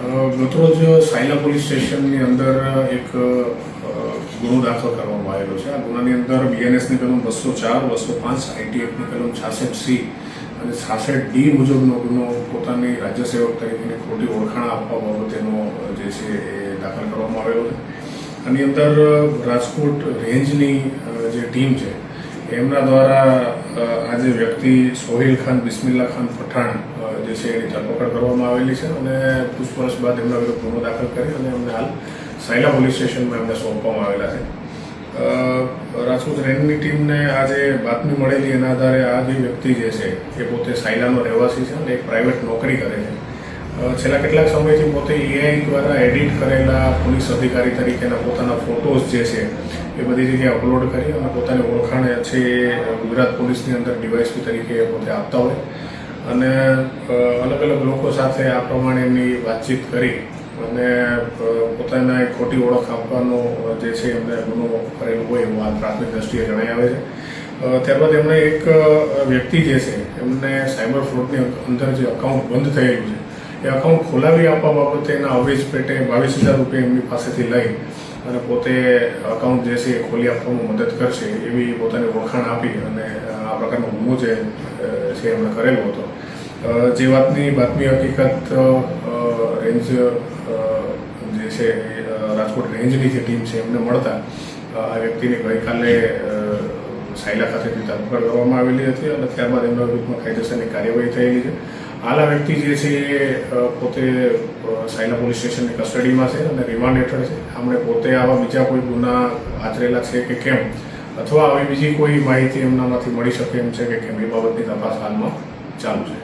ગતરોજ સાયલા પોલીસ સ્ટેશનની અંદર એક ગુનો દાખલ કરવામાં આવેલો છે. આ ગુનાની અંદર બીએનએસની કલમ 204, 205, આઈટી એક્ટની કલમ 66C અને 66D મુજબનો ગુનો પોતાની રાજ્ય સેવક તરીકેની ખોટી ઓળખાણ આપવા બાબતેનો જે છે એ દાખલ કરવામાં આવેલો છે. આની અંદર રાજકોટ રેન્જની જે ટીમ છે એમના દ્વારા આ જે વ્યક્તિ સોહેલ ખાન બિસ્મિલ્લા ખાન પઠાણ જે છે એની ધરપકડ કરવામાં આવેલી છે અને પૂછપરછ બાદ એમના વિરુદ્ધ ગુનો દાખલ કરી અને એમને હાલ સાયલા પોલીસ સ્ટેશનમાં એમને સોંપવામાં આવેલા છે. રાજકોટ રેન્જની ટીમને આજે બાતમી મળેલી એના આધારે આ જે વ્યક્તિ જે છે એ પોતે સાયલાનો રહેવાસી છે અને એક પ્રાઇવેટ નોકરી કરે છે. છેલ્લા કેટલાક સમયથી પોતે એઆઈ દ્વારા એડિટ કરેલા પોલીસ અધિકારી તરીકેના પોતાના ફોટોઝ જે છે એ બધી જગ્યાએ અપલોડ કરી અને પોતાની ઓળખાણ છે એ ગુજરાત પોલીસની અંદર ડીવાયએસપી તરીકે પોતે આપતા હોય અને અલગ અલગ લોકો સાથે આ પ્રમાણે એમની વાતચીત કરી અને પોતાના એક ખોટી ઓળખ આપવાનો જે છે એમને ગુનો કરેલો હોય એવું આ પ્રાથમિક દ્રષ્ટિએ જણાઈ આવે છે. ત્યારબાદ એમણે એક વ્યક્તિ જે છે એમને સાયબર ફ્રોડની અંદર જે અકાઉન્ટ બંધ થયેલું છે એ અકાઉન્ટ ખોલાવી આપવા બાબતે એના અવેજ પેટે 22,000 રૂપિયા એમની પાસેથી લઈ અને પોતે અકાઉન્ટ જે છે એ ખોલી આપવામાં મદદ કરશે એવી પોતાની ઓળખાણ આપી અને આ પ્રકારનો ગુનો જે છે એમણે કરેલો હતો. જે વાતની બાતમી હકીકત રેન્જ જે છે રાજકોટ રેન્જની જે ટીમ છે એમને મળતા આ વ્યક્તિની ગઈકાલે સાયલા ખાતેથી ધરપકડ કરવામાં આવેલી હતી અને ત્યારબાદ એમના વિરુદ્ધમાં કાયદેસરની કાર્યવાહી થયેલી છે. હાલ આ વ્યક્તિ જે છે એ પોતે સાયલા પોલીસ સ્ટેશનની કસ્ટડીમાં છે અને રિમાન્ડ હેઠળ છે. આમણે પોતે આવા બીજા કોઈ ગુના આચરેલા છે કે કેમ અથવા આવી બીજી કોઈ માહિતી એમનામાંથી મળી શકે એમ છે કે કેમ એ બાબતની તપાસ હાલમાં ચાલુ છે.